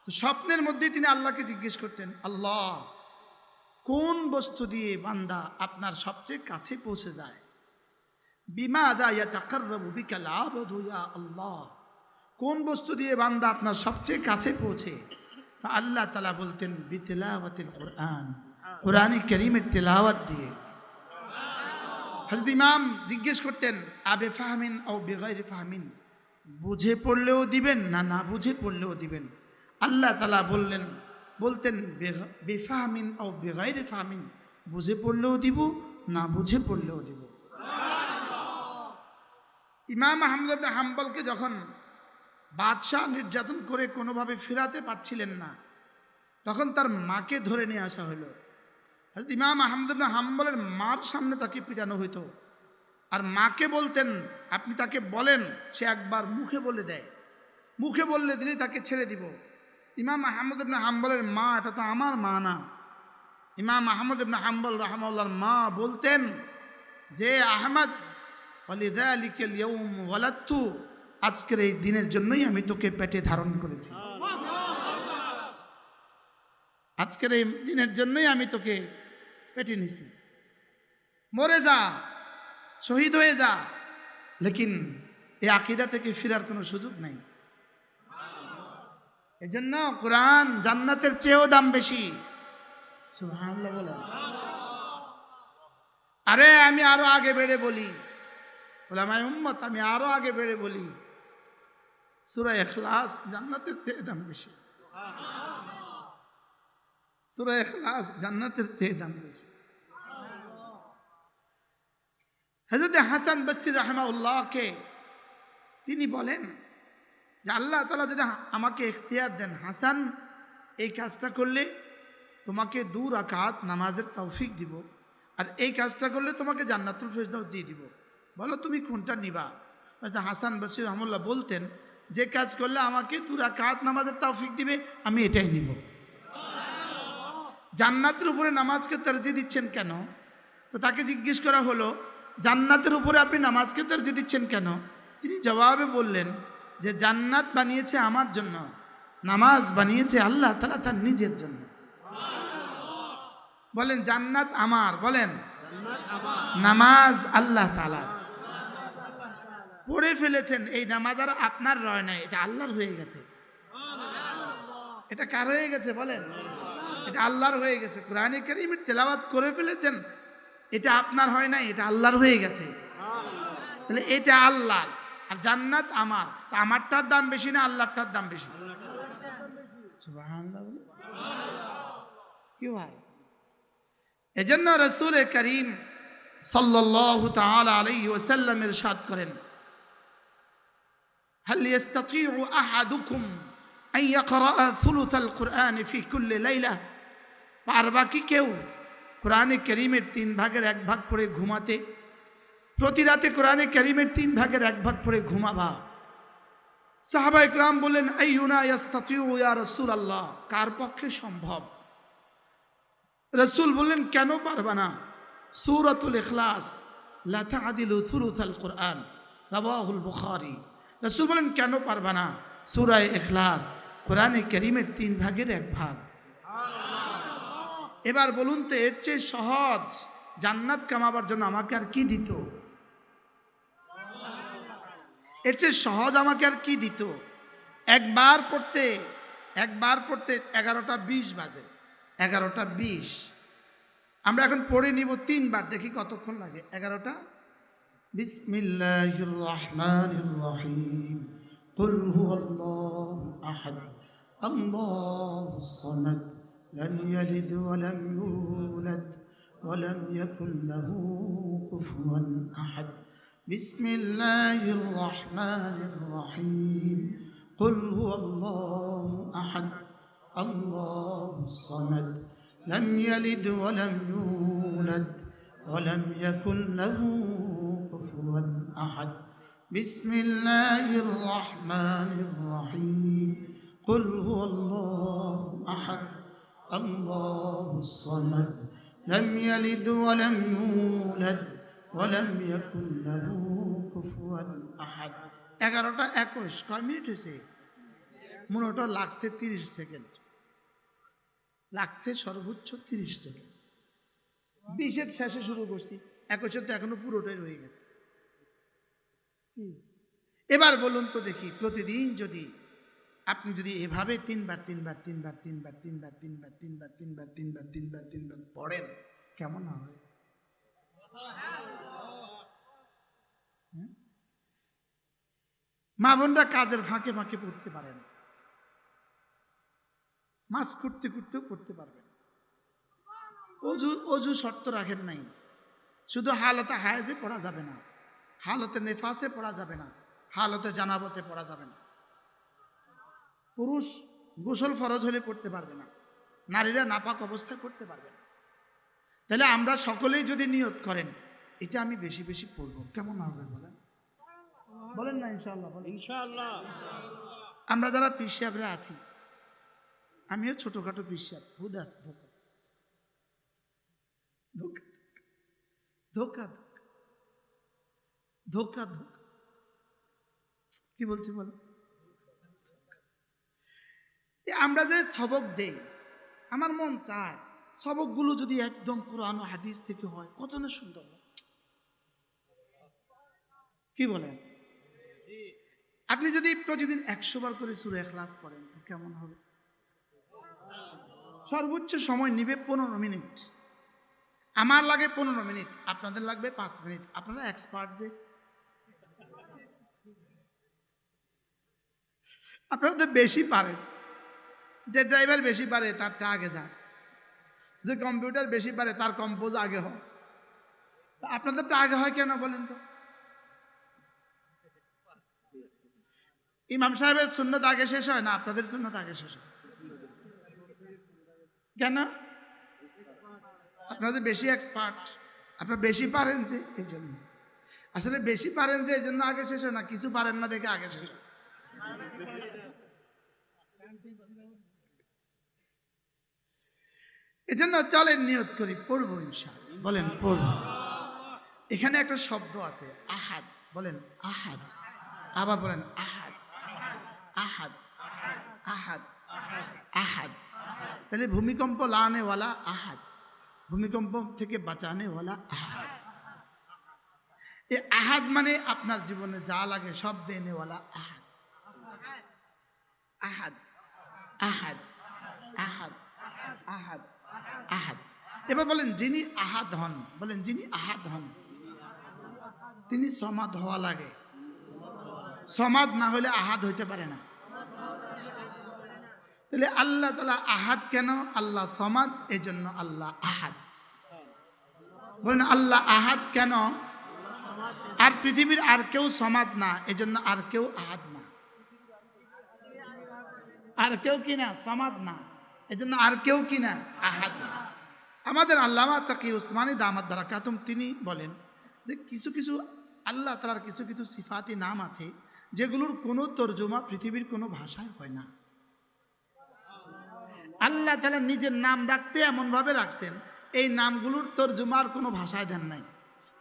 তো স্বপ্নের মধ্যেই তিনি আল্লাহকে জিজ্ঞেস করতেন, আল্লাহ, কোন বস্তু দিয়ে বান্দা আপনার সবচেয়ে কাছে পৌঁছে যায়? বিমাদা ইয়াতাকাররাবু বিকাল আবদু ইয়া আল্লাহ, কোন বস্তু দিয়ে বান্দা আপনার সবচেয়ে কাছে পৌঁছে? তা আল্লাহ তাআলা বলতেন, বিতিলাওয়াতিল কোরআন, কোরআনে কারীমের তিলাওয়াত দিয়ে। হযরত ইমাম জিজ্ঞেস করতেন, আবে ফাহমিন আও বিগাইরি ফাহমিন, বুঝে পড়লেও দিবেন না না বুঝে পড়লেও দিবেন? আল্লাহ তাআলা বলতেন বেফাহমিন আও বিগাইরি ফাহমিন, বুঝে পড়লেও দিব না বুঝে পড়লেও দিব। ইমাম আহমদ ইবনে হাম্বলকে যখন বাদশাহ নির্যাতন করে কোনোভাবে ফেরাতে পারছিলেন না, তখন তার মাকে ধরে নিয়ে আসা হলো। হযরত ইমাম আহমদ ইবনে হাম্বলের মার সামনে তাকে পিটানো হইতো, আর মাকে বলতেন, আপনি তাকে বলেন সে একবার মুখে বলে দেয়, মুখে বললে দিলেই তাকে ছেড়ে দিব। ইমাম আহমদ ইবনে হাম্বলের মা, এটা তো আমার মা না। ইমাম আহমদ ইবনে হাম্বল রাহিমাহুল্লাহর মা বলতেন যে, আহমদ, ওয়ালিযালিকাল ইয়াউম ওয়ালাদতু, আজকের এই দিনের জন্যই আমি তোকে পেটে ধারণ করেছি, আজকের এই দিনের জন্যই আমি তোকে পেটে নিছি, মরে যা, শহীদ হয়ে যা, লেকিন এই আকীদা থেকে ফেরার কোনো সুযোগ নাই। এজন্য কোরআন জান্নাতের চেয়েও দাম বেশি। সুবহানাল্লাহ বলেন। আরে আমি আরো আগে বেড়ে বলি, উলামায়ে উম্মত, আমি আরো আগে বেড়ে বলি, সূরা ইখলাস জান্নাতের চেয়ে দাম বেশি। সূরা ইখলাস জান্নাতের চেয়ে দাম বেশি। হযরত হাসান বসরি রাহিমাহুল্লাহকে তিনি বলেন যে, আল্লাহ তাআলা যদি আমাকে ইখতিয়ার দেন, হাসান, এই কাজটা করলে তোমাকে 2 রাকাত নামাজের তৌফিক দিব, আর এই কাজটা করলে তোমাকে জান্নাতুল ফেরদাউস দিয়ে দিব, বলো তুমি কোনটা নিবা? হাসান বসরি রাহিমাহুল্লাহ বলতেন, যে কাজ করলে আমাকে 2 রাকাত নামাজের তৌফিক দিবে আমি এটাই নিব। জান্নাতের উপরে নামাজকে তরজিহ দিচ্ছেন কেন? তো তাকে জিজ্ঞেস করা হলো, জান্নাতের উপরে আপনি নামাজকে তরজিহ দিচ্ছেন কেন? তিনি জবাবে বললেন যে, জান্নাত বানিয়েছে আমার জন্য, নামাজ বানিয়েছে আল্লাহ তাআলা তার নিজের জন্য। বলেন জান্নাত আমার, বলেন নামাজ আল্লাহ তাআলা পড়ে ফেলেছেন, এই নামাজ আর আপনার রয় নাই, এটা আল্লাহর হয়ে গেছে। এটা কার হয়ে গেছে বলেন? এটা আল্লাহর হয়ে গেছে। কোরআনে কারীমের তেলাওয়াত করে ফেলেছেন, এটা আপনার হয় নাই, এটা আল্লাহর হয়ে গেছে। তাহলে এটা আল্লাহর, আর জান্নাত আমার, তা আমারটার দাম বেশি না আল্লাহরটার দাম বেশি? সুবহানাল্লাহ। কি ভাই? এজন্য রাসূল করিম সাল্লাল্লাহু তাআলা আলাইহি ওয়াসাল্লাম ইরশাদ করেন, হাল ইস্তাতিউ আহাদুকুম আন ইয়াকরা থুলুথাল কুরআন ফি কুল্লি লাইলা, পারবা কি কেউ কোরআনে কারীমের 3 ভাগের 1 ভাগ পড়ে ঘুমাতে? প্রতি রাতে কোরআনে কারীমের 3 ভাগের 1 ভাগ পড়ে ঘুমাবা। সাহাবা ইকরাম বললেন, আইয়ুনা ইস্তাতিউ ইয়া রাসূলুল্লাহ, কার পক্ষে সম্ভব? রাসূল বললেন, কেন পারবা না? সূরাতুল ইখলাস লা তা'দিলু থুলুথাল কুরআন, রাওয়াহুল বুখারী। রাসূল বলেন, কেন পারবা না? সূরা ইখলাস কোরআনে কারীমের 3 ভাগের 1 ভাগ। এবার বলুন তো, এর চেয়ে সহজ জান্নাত কামাবার জন্য আমাকে আর কি দিত? এর চেয়ে সহজ আমাকে আর কি দিত? একবার পড়তে 11টা 20 বাজে, 11টা 20। আমরা এখন পড়ে নিব 3 বার, দেখি কতক্ষণ লাগে। 11টা বিসমিল্লাহির রহমানির রহিম, কুল হুয়াল্লাহু আহাদ, আল্লাহুস সামাদ, লাম ইয়ালিদ ওয়া লাম ইউলাদ ওয়া লাম ইয়াকুল লাহু কুফুয়ান আহাদ। বিসমিল্লাহির রহমানির রহিম, কুল হুয়াল্লাহু আহাদ, আল্লাহুস সামাদ, লাম ইয়ালিদ ওয়া লাম ইউলাদ ওয়া লাম ইয়াকুল লাহু কুফুয়ান আহাদ। বিসমিল্লাহির রহমানির রহিম, কুল হুয়াল্লাহু আহাদ, আল্লাহুস সামাদ, লাম ইয়ালিদ ওয়া লাম ইউলাদ ওয়া লাম ইয়াকুল লাহু কুফুয়ান আহাদ। 11টা 21, কয় মিনিট হয়েছে? মনে ওটা লাগছে 30 সেকেন্ড, লাগছে সর্বোচ্চ 30 সেকেন্ড। 20-এর শেষে শুরু করছি, 21 তো এখনো পুরোটাই রয়ে গেছে। এবার বলুন তো দেখি, প্রতিদিন যদি আপনি যদি এভাবে তিনবার পড়েন কেমন হবে? মা বোনরা কাজের ফাঁকে ফাঁকে পড়তে পারেন, মাছ করতে করতেও পড়তে পারবেন। অজু শর্ত রাখেন নাই, শুধু হালতে হায়েজে পড়া যাবে না, হালতে নেফাসে পড়া যাবে না, হালতে জানাবতে পড়া যাবে না। পুরুষ গোসল ফরজ হলে পড়তে পারবে না, নারীরা নাপাক অবস্থায় পড়তে পারবে না। তাহলে আমরা সকলেই যদি নিয়ত করেন এটা আমি বেশি বেশি পড়বো, কেমন হবে বলেন? বলেন না ইনশাআল্লাহ? বলেন ইনশাআল্লাহ। আমরা যারা পীর সাহেবরা আছি, আমিও ছোটখাটো পীর সাহেব, ধোকা ধোকা ধোকা ধোকা ধোকা, কি বলছি বল? আমরা যে সবক দেই, আমার মন চায় সবকগুলো যদি একদম কোরআন ও হাদিস থেকে হয়, কত না সুন্দর। কি বলেন? আপনি যদি প্রতিদিন 100 বার করে সূরা ইখলাস পড়েন তো কেমন হবে? সর্বোচ্চ সময় নিবে 15 মিনিট। আমার লাগে 15 মিনিট, আপনাদের লাগবে 5 মিনিট। আপনারা এক্সপার্ট, যে আপনারা তো বেশি পারেন। যে ড্রাইভার বেশি পারে তারটা আগে যান, যে কম্পিউটার বেশি পারে তার কম্পোজ আগে হয়। আপনাদেরটা আগে হয় কেন বলেন তো? ইমাম সাহেবের সুন্নত আগে শেষ হয় না, আপনাদের সুন্নত আগে শেষ হয় কেন? আপনারা যে বেশি এক্সপার্ট, আপনারা বেশি পারেন যে এই জন্য। আসলে বেশি পারেন যে এই জন্য আগে শেষ হয় না, কিছু পারেন না দেখে আগে শেষ হয়। এই জন্য চলেন নিয়ত করি, পড়বো ইনশাআল্লাহ। বলেন পড়বো। এখানে একটা শব্দ আছে আহাদ, বলেন আহাদ। আবার বলেন আহাদ আহাদ আহাদ আহাদ। তাহলে ভূমিকম্প লানেওয়ালা আহাদ, ভূমিকম্প থেকে বাঁচানেওয়ালা আহাদ। এই আহাদ মানে আপনার জীবনে যা লাগে সব দেনেওয়ালা আহাদ। আহাদ আহাদ আহাদ আহাদ আহাদ। এবার বলেন যিনি আহাদ হন, বলেন যিনি আহাদ হন তিনি সমাদ হওয়া লাগে। সমাদ না হলে আহাদ হইতে পারে না। তাহলে আল্লাহ তাআলা আহাদ কেন? আল্লাহ সমাদ, এই জন্য আল্লাহ আহাদ। বলেন আল্লাহ আহাদ কেন? আর পৃথিবীর আর কেউ সমাদ না, এই জন্য আর কেউ আহাদ না। আর কেউ কিনা সমাদ না, এই জন্য আর কেউ কিনা আহাদ না। আমাদের আল্লামা তাকি উসমানী দামাত বারাকাতুম তিনি বলেন যে কিছু কিছু আল্লাহ তাআলার কিছু কিছু সিফাতি নাম আছে যেগুলোর কোনো তর্জমা পৃথিবীর কোনো ভাষায় হয় না। আল্লাহ তাআলা নিজের নাম রাখতে এমন ভাবে রাখছেন, এই নামগুলোর তর্জমার কোনো ভাষায় দেন নাই।